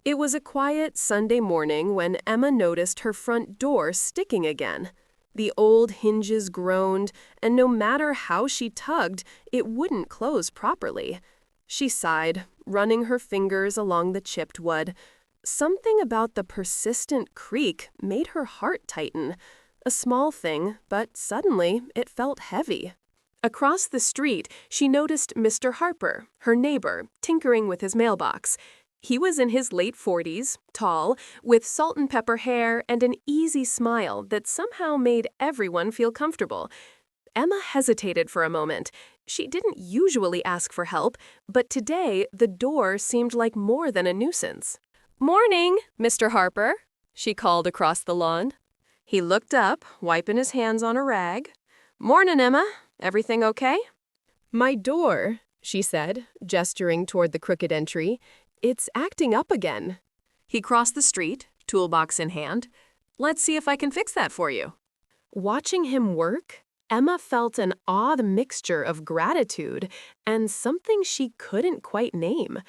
It was a quiet Sunday morning when Emma noticed her front door sticking again. The old hinges groaned, and no matter how she tugged, it wouldn't close properly. She sighed, running her fingers along the chipped wood. Something about the persistent creak made her heart tighten. A small thing, but suddenly it felt heavy. Across the street, she noticed Mr. Harper, her neighbor, tinkering with his mailbox. He was in his late 40s, tall, with salt and pepper hair and an easy smile that somehow made everyone feel comfortable. Emma hesitated for a moment. She didn't usually ask for help, but today the door seemed like more than a nuisance. "Morning, Mr. Harper," she called across the lawn. He looked up, wiping his hands on a rag. "Morning, Emma. Everything okay?" "My door," she said, gesturing toward the crooked entry. "It's acting up again." He crossed the street, toolbox in hand. "Let's see if I can fix that for you." Watching him work, Emma felt an odd mixture of gratitude and something she couldn't quite name.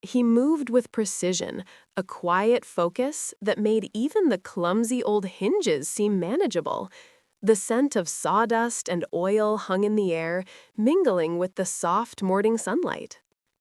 He moved with precision, a quiet focus that made even the clumsy old hinges seem manageable. The scent of sawdust and oil hung in the air, mingling with the soft morning sunlight.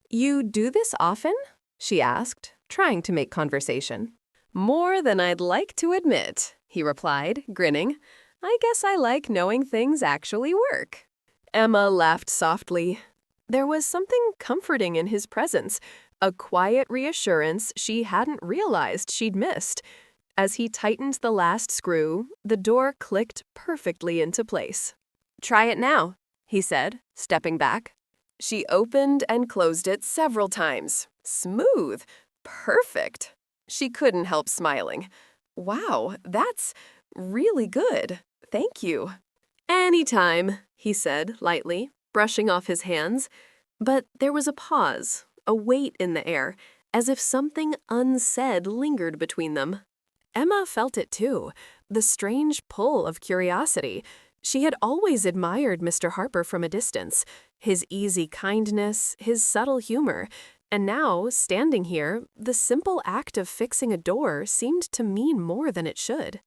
"You do this often?" she asked, trying to make conversation. "More than I'd like to admit," he replied, grinning. "I guess I like knowing things actually work." Emma laughed softly. There was something comforting in his presence, a quiet reassurance she hadn't realized she'd missed. As he tightened the last screw, the door clicked perfectly into place. "Try it now," he said, stepping back. She opened and closed it several times. Smooth. Perfect. She couldn't help smiling. "Wow, that's really good. Thank you." "Anytime," he said lightly, brushing off his hands. But there was a pause, a weight in the air, as if something unsaid lingered between them. Emma felt it too, the strange pull of curiosity. She had always admired Mr. Harper from a distance, his easy kindness, his subtle humor, and now, standing here, the simple act of fixing a door seemed to mean more than it should.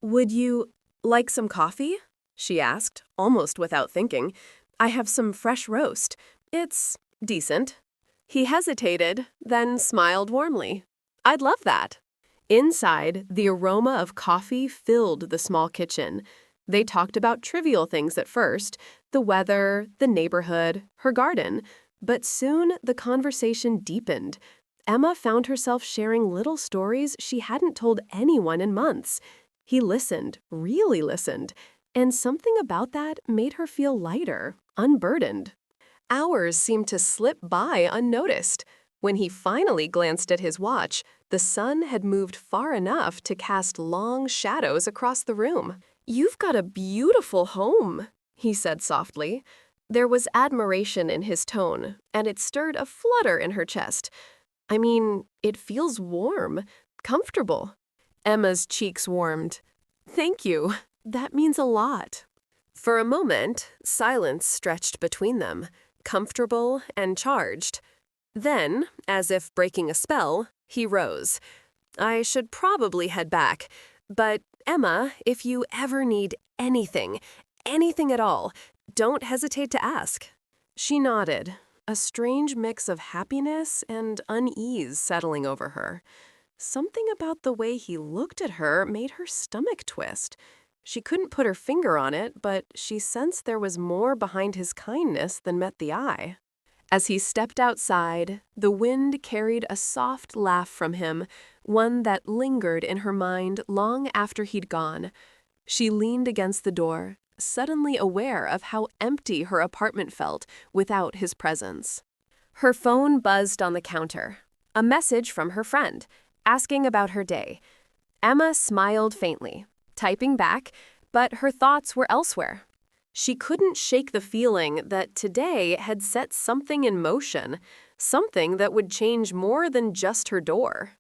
"Would you like some coffee?" she asked, almost without thinking. "I have some fresh roast. It's decent." He hesitated, then smiled warmly. "I'd love that." Inside, the aroma of coffee filled the small kitchen. They talked about trivial things at first, the weather, the neighborhood, her garden, but soon the conversation deepened. Emma found herself sharing little stories she hadn't told anyone in months. He listened, really listened, and something about that made her feel lighter, unburdened. Hours seemed to slip by unnoticed. When he finally glanced at his watch, the sun had moved far enough to cast long shadows across the room. "You've got a beautiful home," he said softly. There was admiration in his tone, and it stirred a flutter in her chest. "I mean, it feels warm, comfortable." Emma's cheeks warmed. "Thank you. That means a lot." For a moment, silence stretched between them, comfortable and charged. Then, as if breaking a spell, he rose. "I should probably head back, but Emma, if you ever need anything at all, don't hesitate to ask." She nodded, a strange mix of happiness and unease settling over her. Something about the way he looked at her made her stomach twist. She couldn't put her finger on it, but she sensed there was more behind his kindness than met the eye. As he stepped outside, the wind carried a soft laugh from him, one that lingered in her mind long after he'd gone. She leaned against the door, suddenly aware of how empty her apartment felt without his presence. Her phone buzzed on the counter. A message from her friend, asking about her day. Emma smiled faintly, typing back, but her thoughts were elsewhere. She couldn't shake the feeling that today had set something in motion, something that would change more than just her door.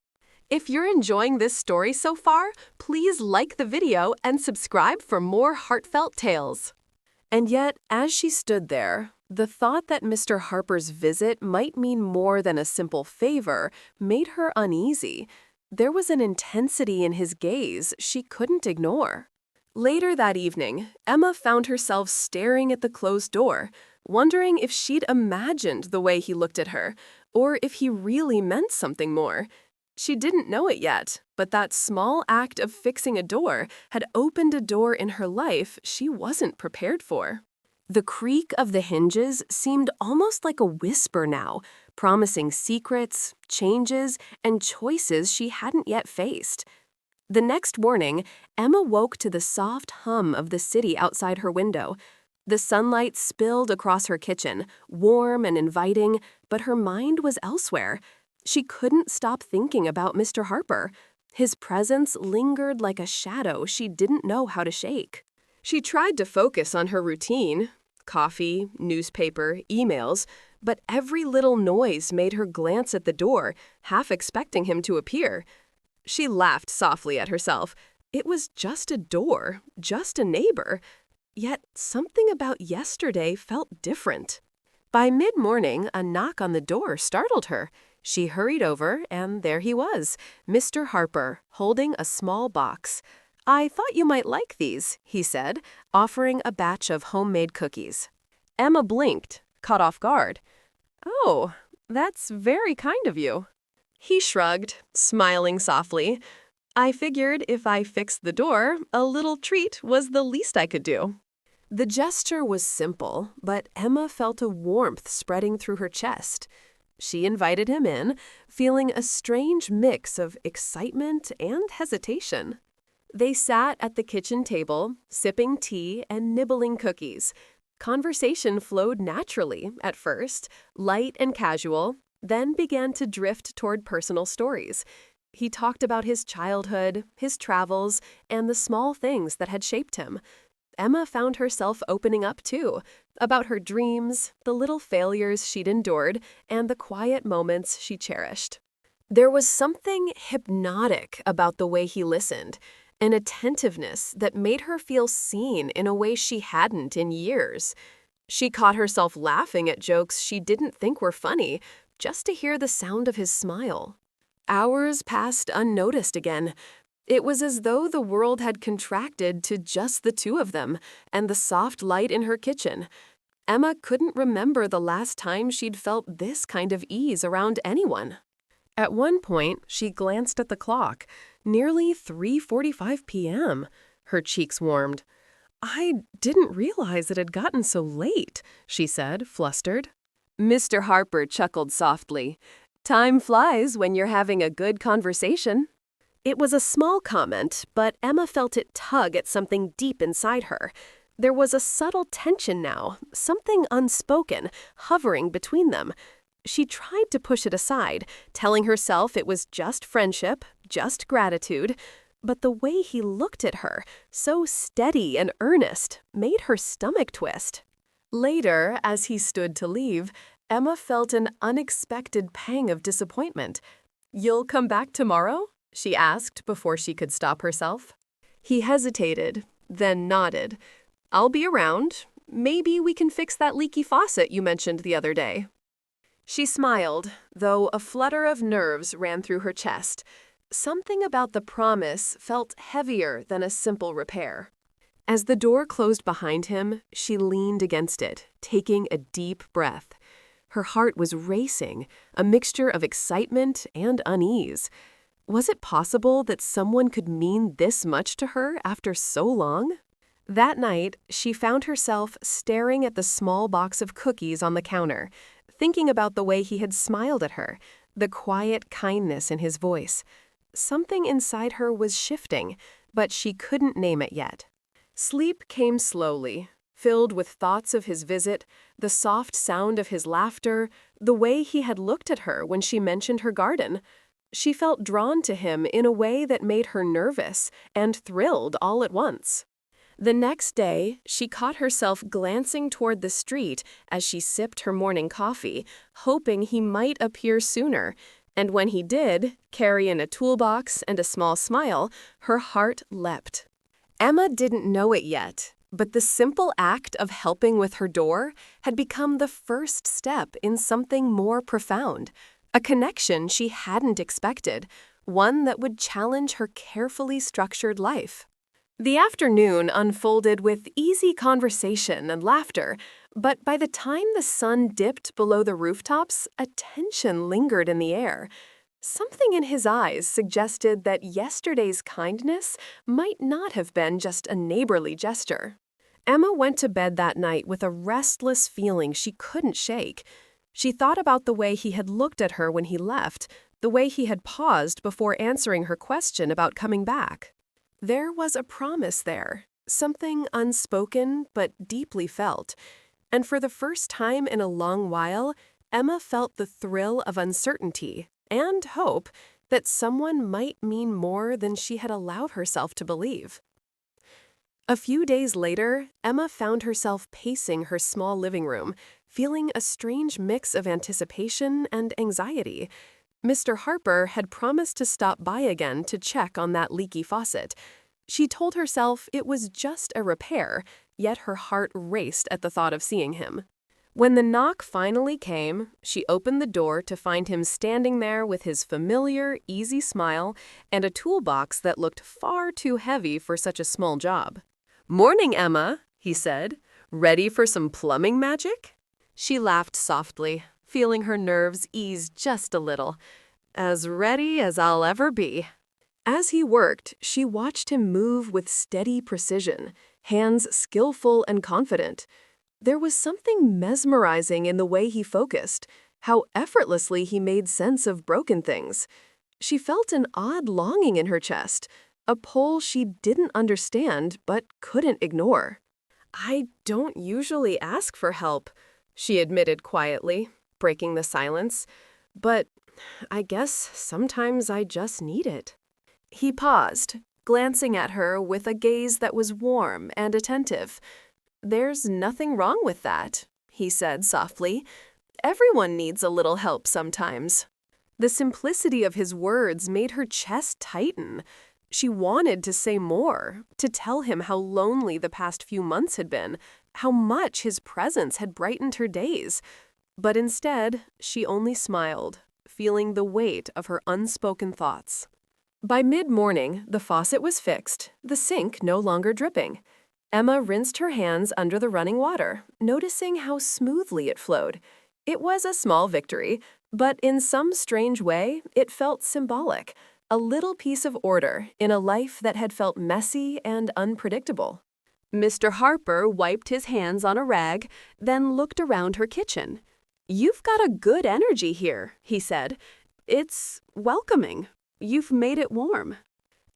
If you're enjoying this story so far, please like the video and subscribe for more heartfelt tales. And yet, as she stood there, The thought that Mr. Harper's visit might mean more than a simple favor made her uneasy. There was an intensity in his gaze she couldn't ignore. Later that evening, Emma found herself staring at the closed door, wondering if she'd imagined the way he looked at her, or if he really meant something more. She didn't know it yet, but that small act of fixing a door had opened a door in her life she wasn't prepared for. The creak of the hinges seemed almost like a whisper now, promising secrets, changes, and choices she hadn't yet faced. The next morning, Emma woke to the soft hum of the city outside her window. The sunlight spilled across her kitchen, warm and inviting, but her mind was elsewhere. She couldn't stop thinking about Mr. Harper. His presence lingered like a shadow she didn't know how to shake. She tried to focus on her routine, coffee, newspaper, emails, but every little noise made her glance at the door, half expecting him to appear. She laughed softly at herself. It was just a door, just a neighbor. Yet something about yesterday felt different. By mid-morning, a knock on the door startled her. She hurried over, and there he was, Mr. Harper, holding a small box. "I thought you might like these," he said, offering a batch of homemade cookies. Emma blinked, caught off guard. "Oh, that's very kind of you." He shrugged, smiling softly. "I figured if I fixed the door, a little treat was the least I could do." The gesture was simple, but Emma felt a warmth spreading through her chest. She invited him in, feeling a strange mix of excitement and hesitation. They sat at the kitchen table, sipping tea and nibbling cookies. Conversation flowed naturally at first, light and casual, then began to drift toward personal stories. He talked about his childhood, his travels, and the small things that had shaped him. Emma found herself opening up too, about her dreams, the little failures she'd endured, and the quiet moments she cherished. There was something hypnotic about the way he listened, an attentiveness that made her feel seen in a way she hadn't in years. She caught herself laughing at jokes she didn't think were funny, just to hear the sound of his smile. Hours passed unnoticed again. It was as though the world had contracted to just the two of them and the soft light in her kitchen. Emma couldn't remember the last time she'd felt this kind of ease around anyone. At one point, she glanced at the clock. Nearly 3:45 p.m. Her cheeks warmed. "I didn't realize it had gotten so late," she said, flustered. Mr. Harper chuckled softly. "Time flies when you're having a good conversation." It was a small comment, but Emma felt it tug at something deep inside her. There was a subtle tension now, something unspoken, hovering between them. She tried to push it aside, telling herself it was just friendship, just gratitude, but the way he looked at her, so steady and earnest, made her stomach twist. Later, as he stood to leave, Emma felt an unexpected pang of disappointment. "You'll come back tomorrow?" she asked before she could stop herself. He hesitated, then nodded. "I'll be around. Maybe we can fix that leaky faucet you mentioned the other day." She smiled, though a flutter of nerves ran through her chest. Something about the promise felt heavier than a simple repair. As the door closed behind him, she leaned against it, taking a deep breath. Her heart was racing, a mixture of excitement and unease. Was it possible that someone could mean this much to her after so long? That night, she found herself staring at the small box of cookies on the counter, thinking about the way he had smiled at her, the quiet kindness in his voice. Something inside her was shifting, but she couldn't name it yet. Sleep came slowly, filled with thoughts of his visit, the soft sound of his laughter, the way he had looked at her when she mentioned her garden. She felt drawn to him in a way that made her nervous and thrilled all at once. The next day, she caught herself glancing toward the street as she sipped her morning coffee, hoping he might appear sooner. And when he did, carrying a toolbox and a small smile, her heart leapt. Emma didn't know it yet, But the simple act of helping with her door had become the first step in something more profound, a connection she hadn't expected, one that would challenge her carefully structured life. The afternoon unfolded with easy conversation and laughter, but by the time the sun dipped below the rooftops, a tension lingered in the air. Something in his eyes suggested that yesterday's kindness might not have been just a neighborly gesture. Emma went to bed that night with a restless feeling she couldn't shake. She thought about the way he had looked at her when he left, the way he had paused before answering her question about coming back. There was a promise there, something unspoken but deeply felt, and for the first time in a long while, Emma felt the thrill of uncertainty and hope that someone might mean more than she had allowed herself to believe. A few days later, Emma found herself pacing her small living room, feeling a strange mix of anticipation and anxiety. Mr. Harper had promised to stop by again to check on that leaky faucet. She told herself it was just a repair, yet her heart raced at the thought of seeing him. When the knock finally came, she opened the door to find him standing there with his familiar, easy smile and a toolbox that looked far too heavy for such a small job. "Morning, Emma," he said. "Ready for some plumbing magic?" She laughed softly, feeling her nerves ease just a little. "As ready as I'll ever be." As he worked, she watched him move with steady precision, hands skillful and confident. There was something mesmerizing in the way he focused, how effortlessly he made sense of broken things. She felt an odd longing in her chest, a pull she didn't understand but couldn't ignore. "I don't usually ask for help," she admitted quietly, breaking the silence, "but I guess sometimes I just need it." He paused, glancing at her with a gaze that was warm and attentive. "There's nothing wrong with that," he said softly. "Everyone needs a little help sometimes." The simplicity of his words made her chest tighten. She wanted to say more, to tell him how lonely the past few months had been, how much his presence had brightened her days. But instead, she only smiled, feeling the weight of her unspoken thoughts. By mid-morning, the faucet was fixed, the sink no longer dripping. Emma rinsed her hands under the running water, noticing how smoothly it flowed. It was a small victory, but in some strange way, it felt symbolic, a little piece of order in a life that had felt messy and unpredictable. Mr. Harper wiped his hands on a rag, then looked around her kitchen. "You've got a good energy here," he said. "It's welcoming. You've made it warm."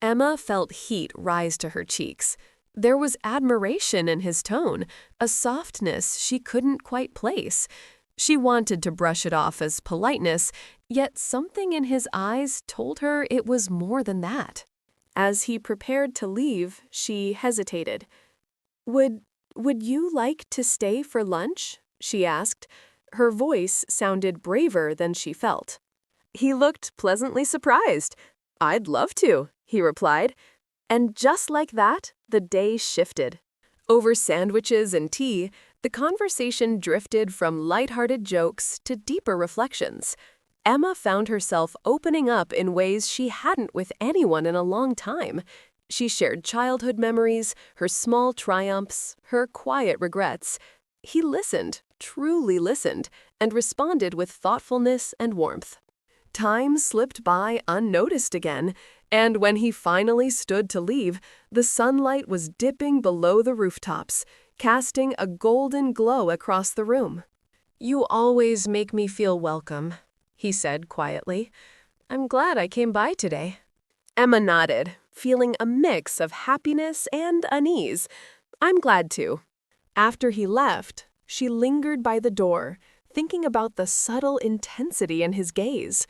Emma felt heat rise to her cheeks. There was admiration in his tone, a softness she couldn't quite place. She wanted to brush it off as politeness, yet something in his eyes told her it was more than that. As he prepared to leave, she hesitated. Would you like to stay for lunch?" she asked. Her voice sounded braver than she felt. He looked pleasantly surprised. "I'd love to," he replied. And just like that, the day shifted. Over sandwiches and tea, the conversation drifted from lighthearted jokes to deeper reflections. Emma found herself opening up in ways she hadn't with anyone in a long time. She shared childhood memories, her small triumphs, her quiet regrets. He listened, truly listened, and responded with thoughtfulness and warmth. Time slipped by unnoticed again, and when he finally stood to leave, the sunlight was dipping below the rooftops, casting a golden glow across the room. "You always make me feel welcome," he said quietly. "I'm glad I came by today." Emma nodded, feeling a mix of happiness and unease. "I'm glad to." After he left, she lingered by the door, thinking about the subtle intensity in his gaze.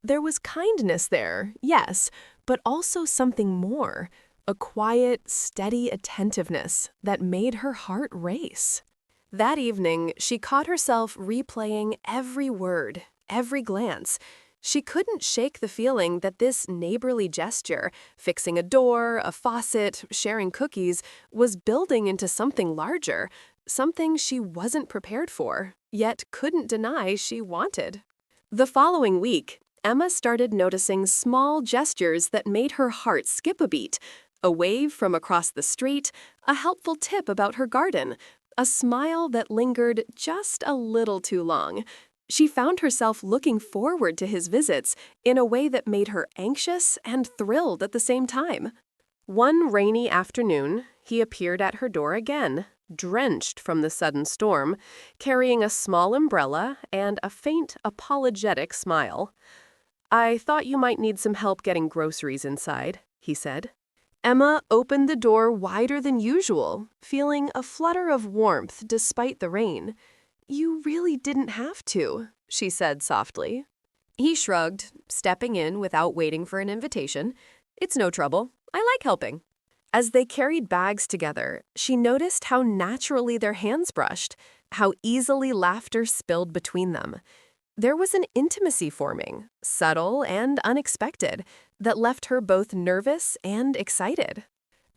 There was kindness there, yes, but also something more, a quiet, steady attentiveness that made her heart race. That evening, she caught herself replaying every word, every glance. She couldn't shake the feeling that this neighborly gesture, fixing a door, a faucet, sharing cookies, was building into something larger, something she wasn't prepared for, yet couldn't deny she wanted. The following week, Emma started noticing small gestures that made her heart skip a beat. A wave from across the street, a helpful tip about her garden, a smile that lingered just a little too long. She found herself looking forward to his visits in a way that made her anxious and thrilled at the same time. One rainy afternoon, he appeared at her door again, drenched from the sudden storm, carrying a small umbrella and a faint, apologetic smile. "I thought you might need some help getting groceries inside," he said. Emma opened the door wider than usual, feeling a flutter of warmth despite the rain. "You really didn't have to," she said softly. He shrugged, stepping in without waiting for an invitation. "It's no trouble. I like helping." As they carried bags together, she noticed how naturally their hands brushed, how easily laughter spilled between them. There was an intimacy forming, subtle and unexpected, that left her both nervous and excited.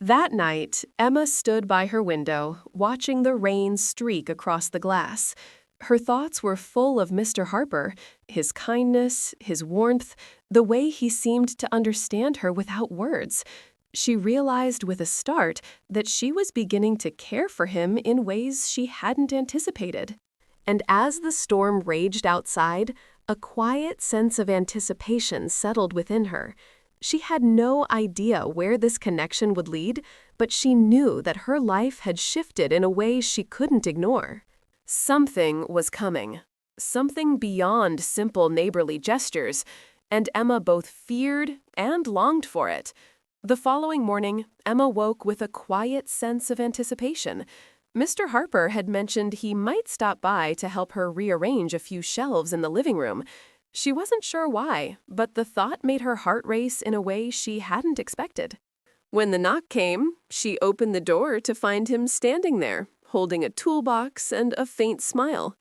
That night, Emma stood by her window, watching the rain streak across the glass. Her thoughts were full of Mr. Harper, his kindness, his warmth, the way he seemed to understand her without words. She realized with a start that she was beginning to care for him in ways she hadn't anticipated. And as the storm raged outside, a quiet sense of anticipation settled within her. She had no idea where this connection would lead, but she knew that her life had shifted in a way she couldn't ignore. Something was coming, something beyond simple neighborly gestures, and Emma both feared and longed for it. The following morning, Emma woke with a quiet sense of anticipation. Mr. Harper had mentioned he might stop by to help her rearrange a few shelves in the living room. She wasn't sure why, but the thought made her heart race in a way she hadn't expected. When the knock came, she opened the door to find him standing there, holding a toolbox and a faint smile.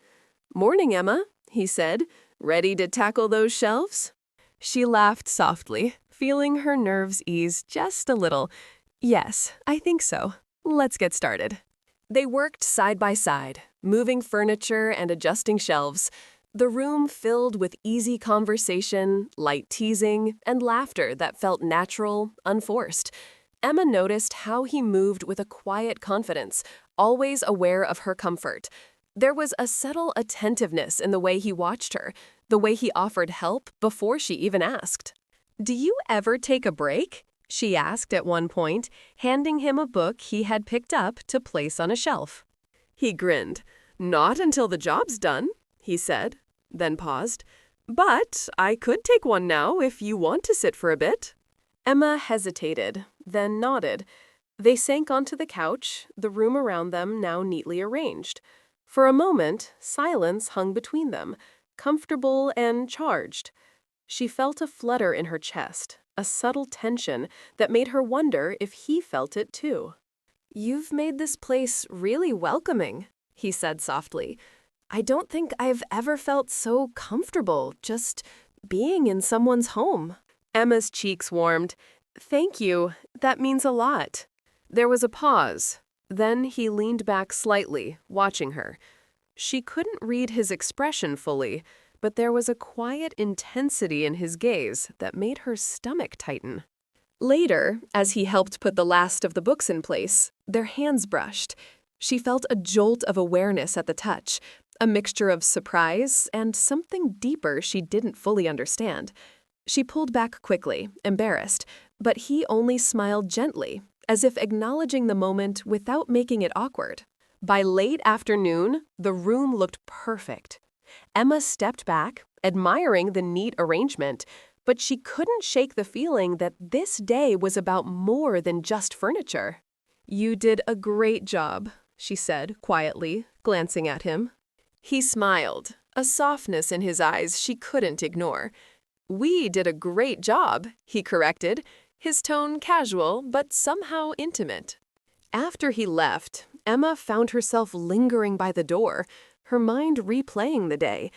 "Morning, Emma," he said. "Ready to tackle those shelves?" She laughed softly, feeling her nerves ease just a little. "Yes, I think so. Let's get started." They worked side by side, moving furniture and adjusting shelves. The room filled with easy conversation, light teasing, and laughter that felt natural, unforced. Emma noticed how he moved with a quiet confidence, always aware of her comfort. There was a subtle attentiveness in the way he watched her, the way he offered help before she even asked. "Do you ever take a break?" she asked at one point, handing him a book he had picked up to place on a shelf. He grinned. "Not until the job's done," he said, then paused. "But I could take one now if you want to sit for a bit." Emma hesitated, then nodded. They sank onto the couch, the room around them now neatly arranged. For a moment, silence hung between them, comfortable and charged. She felt a flutter in her chest, a subtle tension that made her wonder if he felt it too. "You've made this place really welcoming," he said softly. "I don't think I've ever felt so comfortable just being in someone's home." Emma's cheeks warmed. "Thank you. That means a lot." There was a pause. Then he leaned back slightly, watching her. She couldn't read his expression fully, but there was a quiet intensity in his gaze that made her stomach tighten. Later, as he helped put the last of the books in place, their hands brushed. She felt a jolt of awareness at the touch, a mixture of surprise and something deeper she didn't fully understand. She pulled back quickly, embarrassed, but he only smiled gently, as if acknowledging the moment without making it awkward. By late afternoon, the room looked perfect. Emma stepped back, admiring the neat arrangement, but she couldn't shake the feeling that this day was about more than just furniture. "You did a great job," she said quietly, glancing at him. He smiled, a softness in his eyes she couldn't ignore. "We did a great job," he corrected, his tone casual but somehow intimate. After he left, Emma found herself lingering by the door, her mind replaying the day.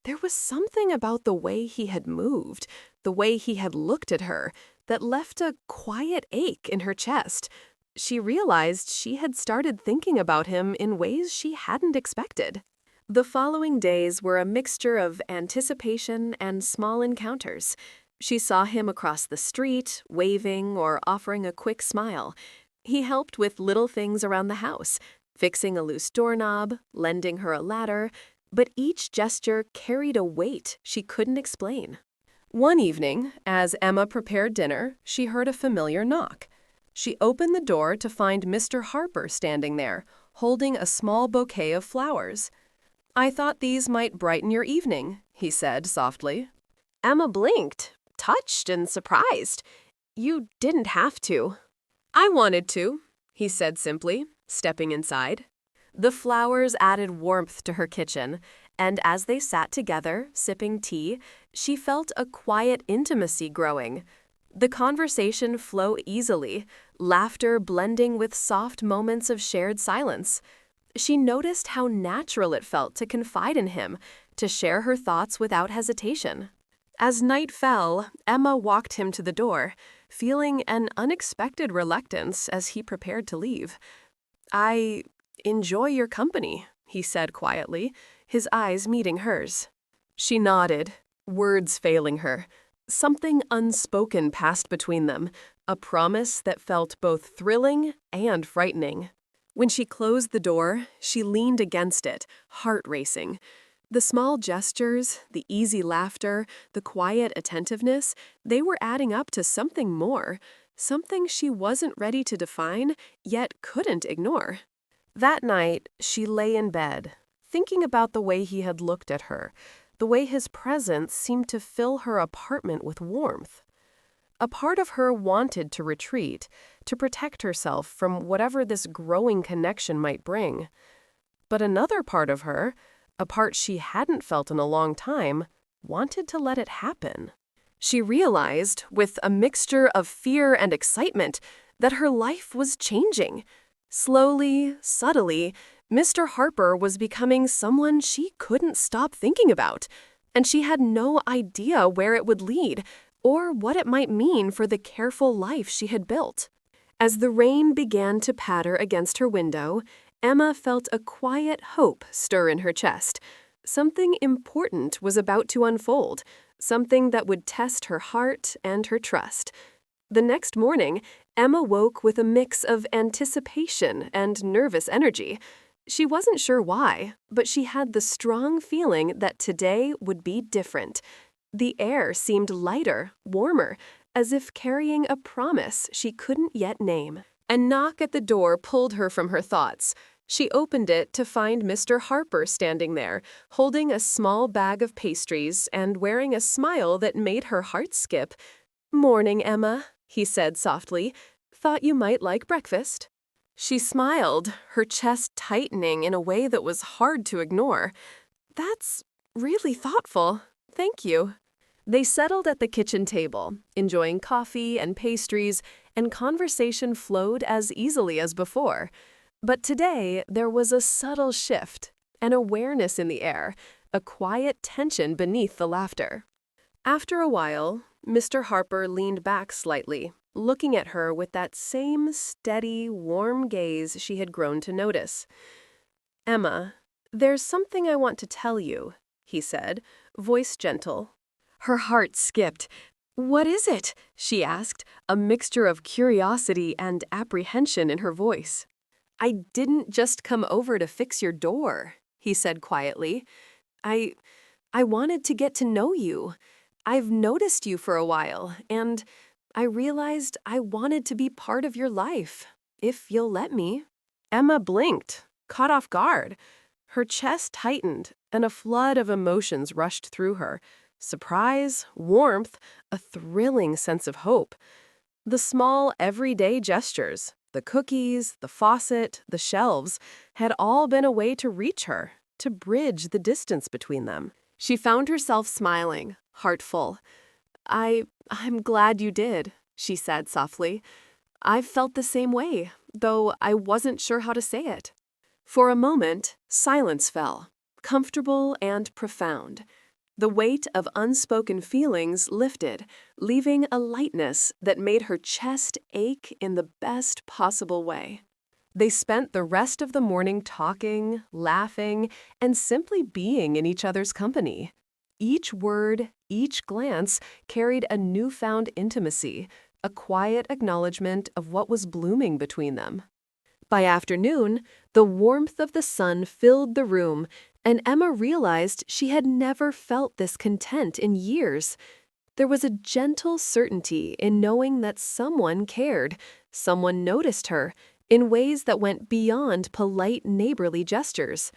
There was something about the way he had moved, the way he had looked at her, that left a quiet ache in her chest. She realized she had started thinking about him in ways she hadn't expected. The following days were a mixture of anticipation and small encounters. She saw him across the street, waving or offering a quick smile. He helped with little things around the house, fixing a loose doorknob, lending her a ladder, but each gesture carried a weight she couldn't explain. One evening, as Emma prepared dinner, she heard a familiar knock. She opened the door to find Mr. Harper standing there, holding a small bouquet of flowers. "I thought these might brighten your evening," he said softly. Emma blinked, touched and surprised. "You didn't have to." "I wanted to," he said simply, stepping inside. The flowers added warmth to her kitchen, and as they sat together, sipping tea, she felt a quiet intimacy growing. The conversation flowed easily, laughter blending with soft moments of shared silence. She noticed how natural it felt to confide in him, to share her thoughts without hesitation. As night fell, Emma walked him to the door, feeling an unexpected reluctance as he prepared to leave. "I enjoy your company," he said quietly, his eyes meeting hers. She nodded, words failing her. Something unspoken passed between them, a promise that felt both thrilling and frightening. When she closed the door, she leaned against it, heart racing. The small gestures, the easy laughter, the quiet attentiveness, they were adding up to something more, something she wasn't ready to define, yet couldn't ignore. That night, she lay in bed, thinking about the way he had looked at her, the way his presence seemed to fill her apartment with warmth. A part of her wanted to retreat, to protect herself from whatever this growing connection might bring. But another part of her, a part she hadn't felt in a long time, wanted to let it happen. She realized, with a mixture of fear and excitement, that her life was changing. Slowly, subtly, Mr. Harper was becoming someone she couldn't stop thinking about, and she had no idea where it would lead or what it might mean for the careful life she had built. As the rain began to patter against her window, Emma felt a quiet hope stir in her chest. Something important was about to unfold, something that would test her heart and her trust. The next morning, Emma woke with a mix of anticipation and nervous energy. She wasn't sure why, but she had the strong feeling that today would be different. The air seemed lighter, warmer, as if carrying a promise she couldn't yet name. A knock at the door pulled her from her thoughts. She opened it to find Mr. Harper standing there, holding a small bag of pastries and wearing a smile that made her heart skip. "Morning, Emma," he said softly. "Thought you might like breakfast." She smiled, her chest tightening in a way that was hard to ignore. "That's really thoughtful. Thank you." They settled at the kitchen table, enjoying coffee and pastries, and conversation flowed as easily as before. But today, there was a subtle shift, an awareness in the air, a quiet tension beneath the laughter. After a while, Mr. Harper leaned back slightly, looking at her with that same steady, warm gaze she had grown to notice. "Emma, there's something I want to tell you," he said, voice gentle. Her heart skipped. "What is it?" she asked, a mixture of curiosity and apprehension in her voice. "I didn't just come over to fix your door," he said quietly. I wanted to get to know you. I've noticed you for a while, and I realized I wanted to be part of your life, if you'll let me." Emma blinked, caught off guard. Her chest tightened, and a flood of emotions rushed through her. Surprise, warmth, a thrilling sense of hope. The small, everyday gestures, the cookies, the faucet, the shelves, had all been a way to reach her, to bridge the distance between them. She found herself smiling, heart full. I'm glad you did," she said softly. "I've felt the same way, though I wasn't sure how to say it." For a moment, silence fell, comfortable and profound. The weight of unspoken feelings lifted, leaving a lightness that made her chest ache in the best possible way. They spent the rest of the morning talking, laughing, and simply being in each other's company. Each word, each glance carried a newfound intimacy, a quiet acknowledgement of what was blooming between them. By afternoon, the warmth of the sun filled the room, and Emma realized she had never felt this content in years. There was a gentle certainty in knowing that someone cared, someone noticed her, in ways that went beyond polite neighborly gestures.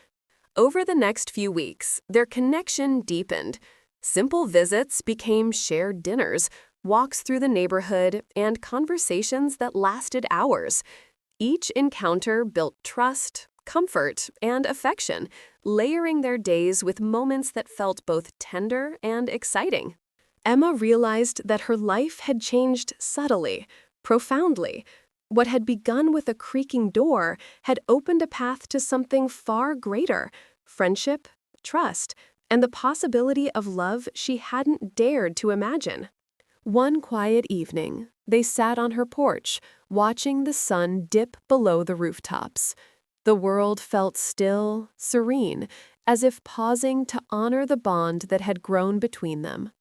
Over the next few weeks, their connection deepened. Simple visits became shared dinners, walks through the neighborhood, and conversations that lasted hours. Each encounter built trust, comfort, and affection, layering their days with moments that felt both tender and exciting. Emma realized that her life had changed subtly, profoundly. What had begun with a creaking door had opened a path to something far greater: friendship, trust, and the possibility of love she hadn't dared to imagine. One quiet evening, they sat on her porch, watching the sun dip below the rooftops. The world felt still, serene, as if pausing to honor the bond that had grown between them.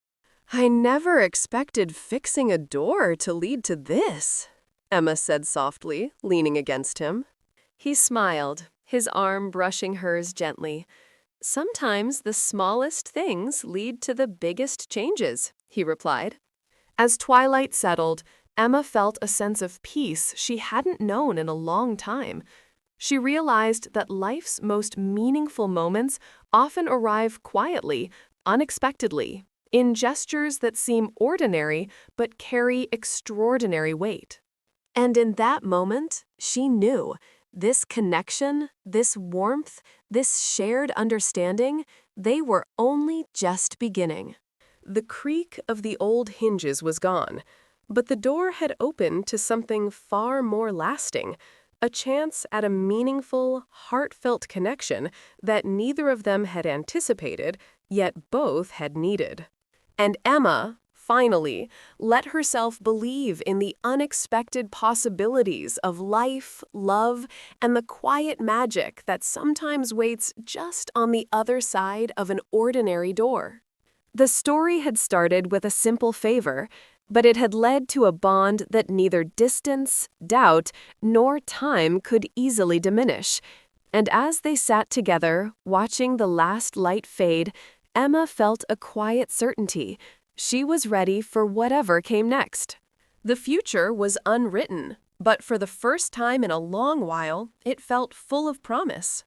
"I never expected fixing a door to lead to this," Emma said softly, leaning against him. He smiled, his arm brushing hers gently. "Sometimes the smallest things lead to the biggest changes," he replied. As twilight settled, Emma felt a sense of peace she hadn't known in a long time. She realized that life's most meaningful moments often arrive quietly, unexpectedly, in gestures that seem ordinary but carry extraordinary weight. And in that moment, she knew this connection, this warmth, this shared understanding, they were only just beginning. The creak of the old hinges was gone, but the door had opened to something far more lasting, a chance at a meaningful, heartfelt connection that neither of them had anticipated, yet both had needed. And Emma, finally, let herself believe in the unexpected possibilities of life, love, and the quiet magic that sometimes waits just on the other side of an ordinary door. The story had started with a simple favor, but it had led to a bond that neither distance, doubt, nor time could easily diminish. And as they sat together, watching the last light fade, Emma felt a quiet certainty. She was ready for whatever came next. The future was unwritten, but for the first time in a long while, it felt full of promise.